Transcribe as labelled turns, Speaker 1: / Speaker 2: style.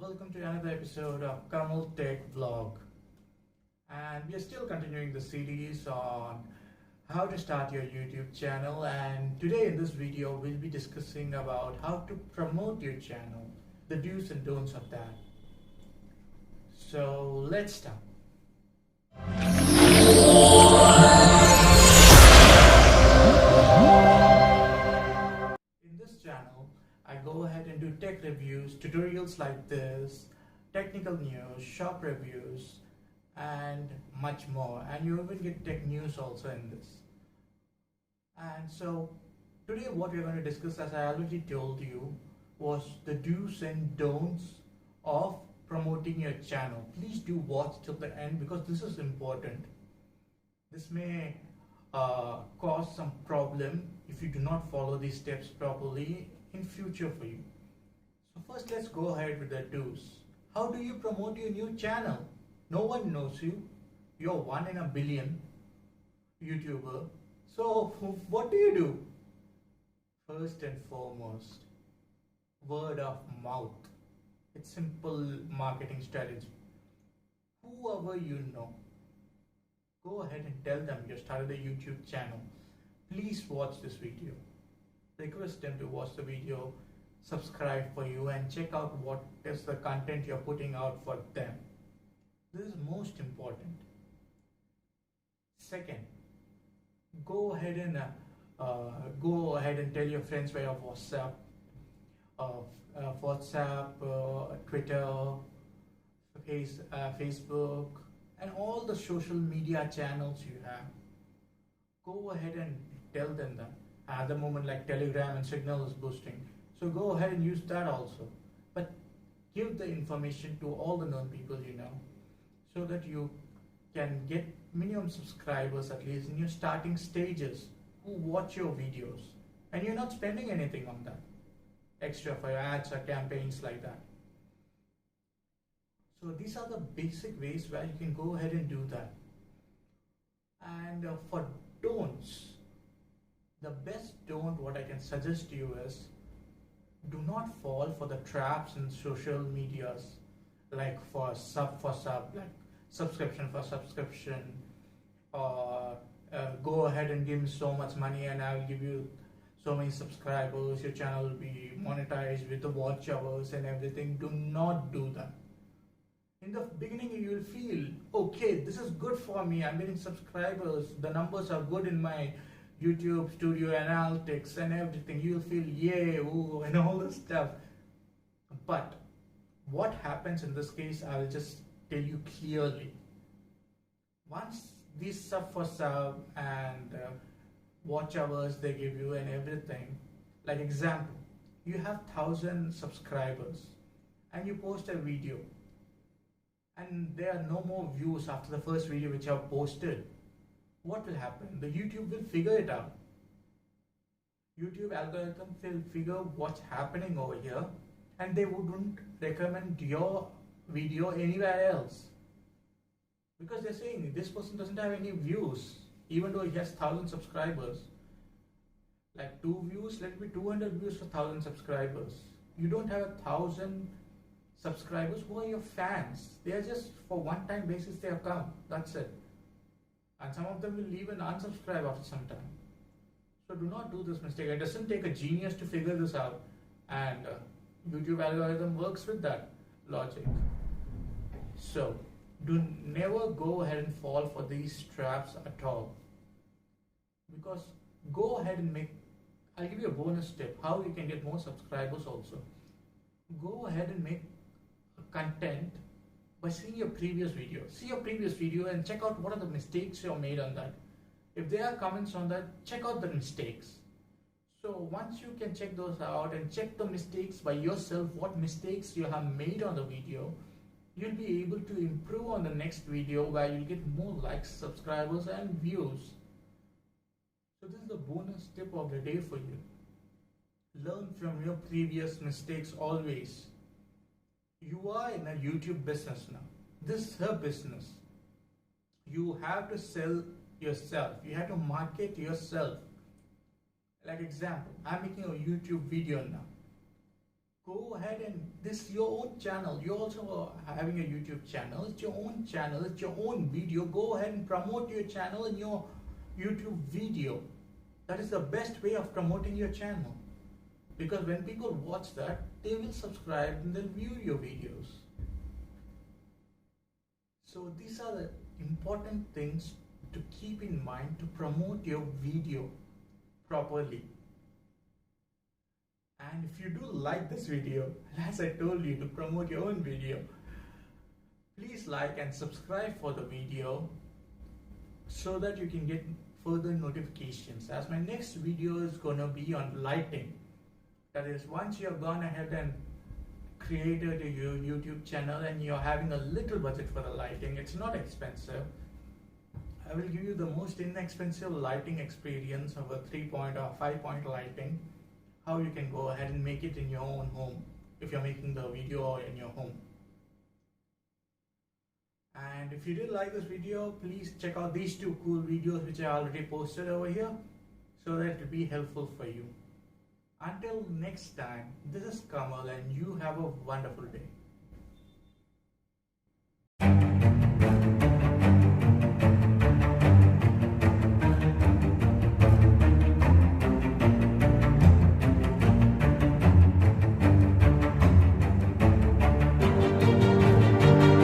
Speaker 1: Welcome to another episode of kamaltechvlog, and we are still continuing the series on how to start your YouTube channel. And today in this video we'll be discussing about how to promote your channel, the do's and don'ts of that. So let's start. In this channel I go ahead and do tech reviews, tutorials like this, technical news, shop reviews, and much more. And you even get tech news also in this. And so today what we're going to discuss, as I already told you, was the do's and don'ts of promoting your channel. Please do watch till the end because this is important. This may cause some problem if you do not follow these steps properly in future for you. So first let's go ahead with the do's. How do you promote your new channel? No one knows you. You're 1 in a billion YouTuber. So what do you do? First and foremost, word of mouth. It's simple marketing strategy. Whoever you know, go ahead and tell them you started a YouTube channel. Please watch this video. Request them to watch the video, subscribe for you, and check out what is the content you're putting out for them. This is most important. Second, go ahead and tell your friends via WhatsApp, Twitter, Facebook, and all the social media channels you have. Go ahead and tell them that. At the moment, like Telegram and Signal is boosting, so go ahead and use that also. But give the information to all the known people you know, so that you can get minimum subscribers at least in your starting stages who watch your videos, and you're not spending anything on that extra for your ads or campaigns like that. So these are the basic ways where you can go ahead and do that. And for don'ts, the best don't what I can suggest to you is, do not fall for the traps in social medias, like for sub, like subscription for subscription, or go ahead and give me so much money and I'll give you so many subscribers, your channel will be monetized with the watch hours and everything. Do not do that. In the beginning you will feel, okay, this is good for me, I'm getting subscribers, the numbers are good in my YouTube studio analytics and everything. You'll feel yay, ooh, and all this stuff. But what happens in this case, I'll just tell you clearly. Once these sub for sub and watch hours they give you and everything, like example, you have 1,000 subscribers and you post a video and there are no more views after the first video which you have posted. What will happen? The YouTube will figure it out. YouTube algorithm will figure what's happening over here, and they wouldn't recommend your video anywhere else, because they're saying this person doesn't have any views even though he has 1,000 subscribers. Like 2 views, let it be 200 views for 1,000 subscribers. You don't have 1,000 subscribers who are your fans. They are just for one-time basis they have come. That's it. And some of them will leave and unsubscribe after some time. So do not do this mistake. It doesn't take a genius to figure this out, and YouTube algorithm works with that logic. So do never go ahead and fall for these traps at all, because go ahead and I'll give you a bonus tip how you can get more subscribers also. Go ahead and make content by seeing your previous video. See your previous video and check out what are the mistakes you have made on that. If there are comments on that, check out the mistakes. So once you can check those out and check the mistakes by yourself, what mistakes you have made on the video, you'll be able to improve on the next video where you'll get more likes, subscribers and views. So this is the bonus tip of the day for you. Learn from your previous mistakes always. You are in a YouTube business now. This is her business. You have to sell yourself. You have to market yourself. Like example, I'm making a YouTube video now. go ahead and this is your own channel. You're also having a YouTube channel. It's your own channel. It's your own video. Go ahead and promote your channel in your YouTube video. That is the best way of promoting your channel. Because when people watch that, they will subscribe and they'll view your videos. So these are the important things to keep in mind to promote your video properly. And if you do like this video, as I told you to promote your own video, please like and subscribe for the video so that you can get further notifications, as my next video is gonna be on lighting. That is, once you have gone ahead and created your YouTube channel and you're having a little budget for the lighting, it's not expensive. I will give you the most inexpensive lighting experience of a 3-point or 5-point lighting, how you can go ahead and make it in your own home if you're making the video in your home. And if you did like this video, please check out these 2 cool videos which I already posted over here, so that it will be helpful for you. Until next time, this is Kamal and you have a wonderful day.